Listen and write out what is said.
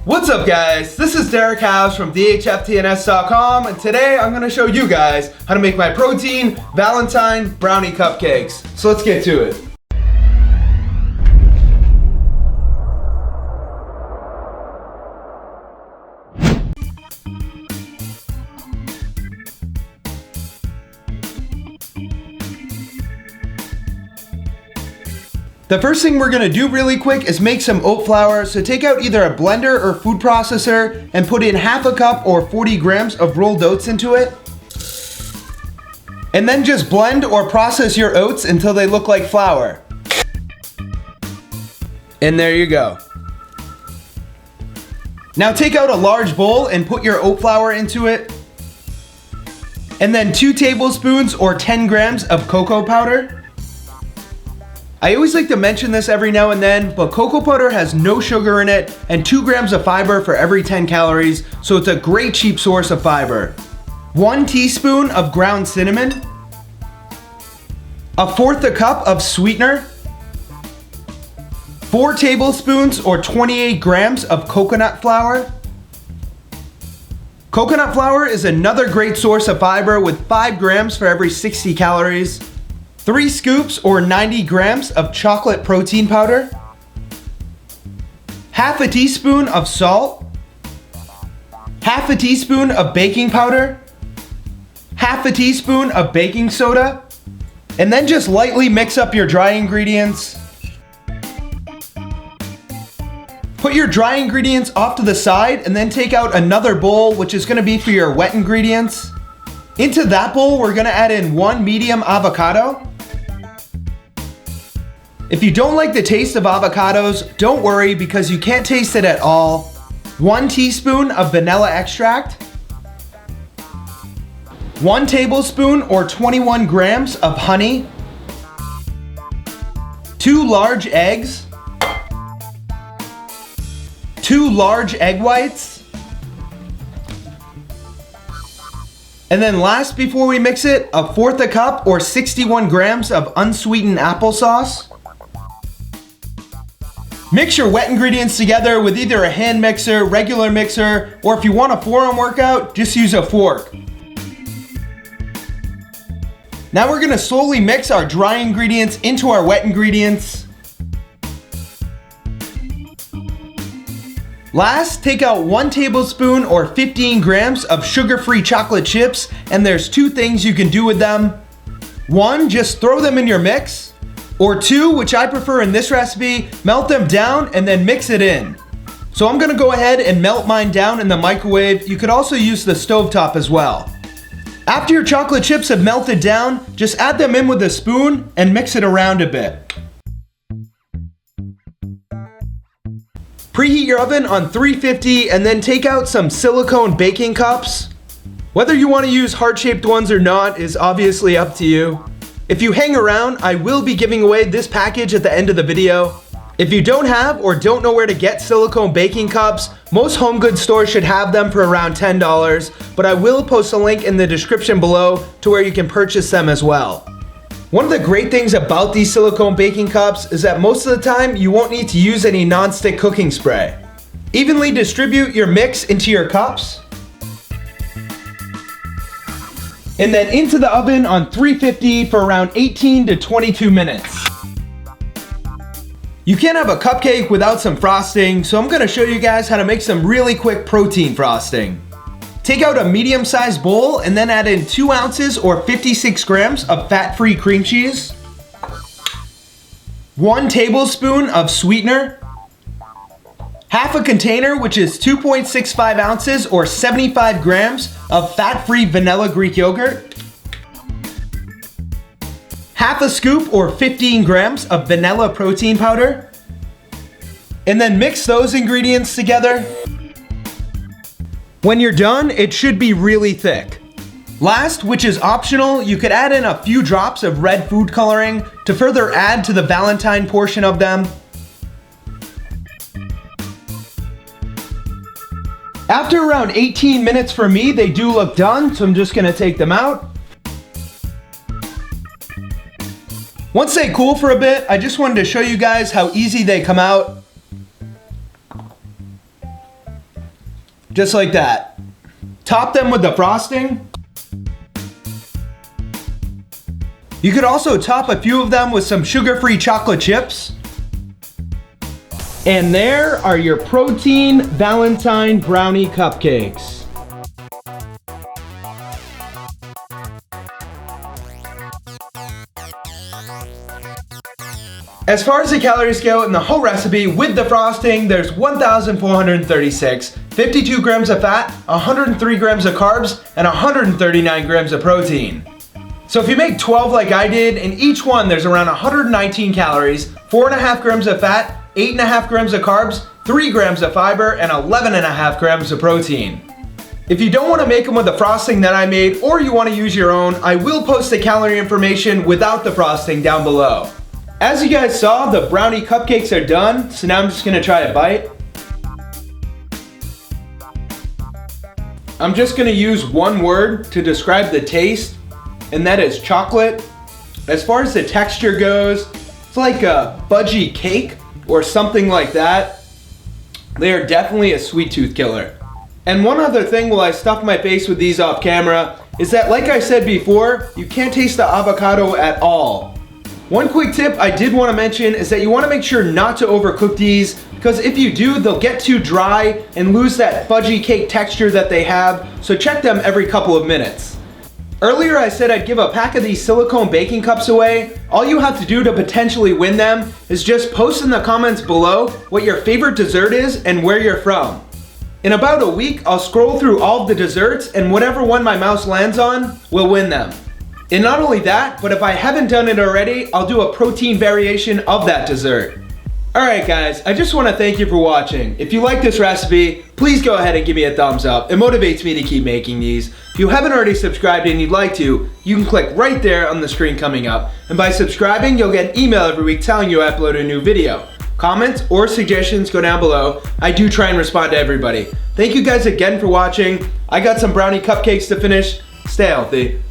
What's up guys, this is Derek House from dhftns.com and today I'm going to show you guys how to make my protein Valentine Brownie Cupcakes. So let's get to it. The first thing we're gonna do really quick is make some oat flour. So take out either a blender or food processor and put in half a cup or 40 grams of rolled oats into it. And then just blend or process your oats until they look like flour. And there you go. Now take out a large bowl and put your oat flour into it. And then 2 tablespoons or 10 grams of cocoa powder. I always like to mention this every now and then, but cocoa powder has no sugar in it and 2 grams of fiber for every 10 calories, so it's a great cheap source of fiber. 1 teaspoon of ground cinnamon, 1/4 cup of sweetener, 4 tablespoons or 28 grams of coconut flour. Coconut flour is another great source of fiber with 5 grams for every 60 calories. 3 scoops or 90 grams of chocolate protein powder, half a teaspoon of salt, half a teaspoon of baking powder, half a teaspoon of baking soda, and then just lightly mix up your dry ingredients. Put your dry ingredients off to the side and then take out another bowl, which is gonna be for your wet ingredients. Into that bowl, we're gonna add in 1 medium avocado. If you don't like the taste of avocados, don't worry because you can't taste it at all. 1 teaspoon of vanilla extract, 1 tablespoon or 21 grams of honey, 2 large eggs, 2 large egg whites, and then last before we mix it, 1/4 cup or 61 grams of unsweetened applesauce. Mix your wet ingredients together with either a hand mixer, regular mixer, or if you want a forearm workout, just use a fork. Now we're gonna slowly mix our dry ingredients into our wet ingredients. Last, take out 1 tablespoon or 15 grams of sugar-free chocolate chips, and there's 2 things you can do with them. 1, just throw them in your mix. Or 2, which I prefer in this recipe, melt them down and then mix it in. So I'm gonna go ahead and melt mine down in the microwave. You could also use the stovetop as well. After your chocolate chips have melted down, just add them in with a spoon and mix it around a bit. Preheat your oven on 350 and then take out some silicone baking cups. Whether you wanna use heart-shaped ones or not is obviously up to you. If you hang around, I will be giving away this package at the end of the video. If you don't have or don't know where to get silicone baking cups, most home goods stores should have them for around $10, but I will post a link in the description below to where you can purchase them as well. One of the great things about these silicone baking cups is that most of the time you won't need to use any non-stick cooking spray. Evenly distribute your mix into your cups. And then into the oven on 350 for around 18 to 22 minutes. You can't have a cupcake without some frosting, so I'm gonna show you guys how to make some really quick protein frosting. Take out a medium-sized bowl and then add in 2 ounces or 56 grams of fat-free cream cheese, 1 tablespoon of sweetener, half a container, which is 2.65 ounces or 75 grams of fat-free vanilla Greek yogurt, half a scoop or 15 grams of vanilla protein powder, and then mix those ingredients together. When you're done, it should be really thick. Last, which is optional, you could add in a few drops of red food coloring to further add to the Valentine portion of them. After around 18 minutes for me, they do look done, so I'm just gonna take them out. Once they cool for a bit, I just wanted to show you guys how easy they come out. just like that. Top them with the frosting. You could also top a few of them with some sugar-free chocolate chips. And there are your protein Valentine Brownie Cupcakes. As far as the calories go in the whole recipe with the frosting, there's 1,436, 52 grams of fat, 103 grams of carbs, and 139 grams of protein. So if you make 12 like I did, in each one there's around 119 calories, 4.5 grams of fat, 8.5 grams of carbs, 3 grams of fiber, and 11.5 grams of protein. If you don't want to make them with the frosting that I made, or you want to use your own, I will post the calorie information without the frosting down below. As you guys saw, the brownie cupcakes are done, so now I'm just gonna try a bite. I'm just gonna use one word to describe the taste, and that is chocolate. As far as the texture goes, it's like a fudgy cake or something like that. They are definitely a sweet tooth killer. And one other thing while I stuff my face with these off camera is that, like I said before, you can't taste the avocado at all. One quick tip I did want to mention is that you want to make sure not to overcook these, because if you do, they'll get too dry and lose that fudgy cake texture that they have, so check them every couple of minutes. Earlier I said I'd give a pack of these silicone baking cups away. All you have to do to potentially win them is just post in the comments below what your favorite dessert is and where you're from. In about a week, I'll scroll through all of the desserts, and whatever one my mouse lands on will win them. And not only that, but if I haven't done it already, I'll do a protein variation of that dessert. Alright guys, I just want to thank you for watching. If you like this recipe, please go ahead and give me a thumbs up. It motivates me to keep making these. If you haven't already subscribed and you'd like to, you can click right there on the screen coming up. And by subscribing, you'll get an email every week telling you I upload a new video. Comments or suggestions go down below. I do try and respond to everybody. Thank you guys again for watching. I got some brownie cupcakes to finish. Stay healthy.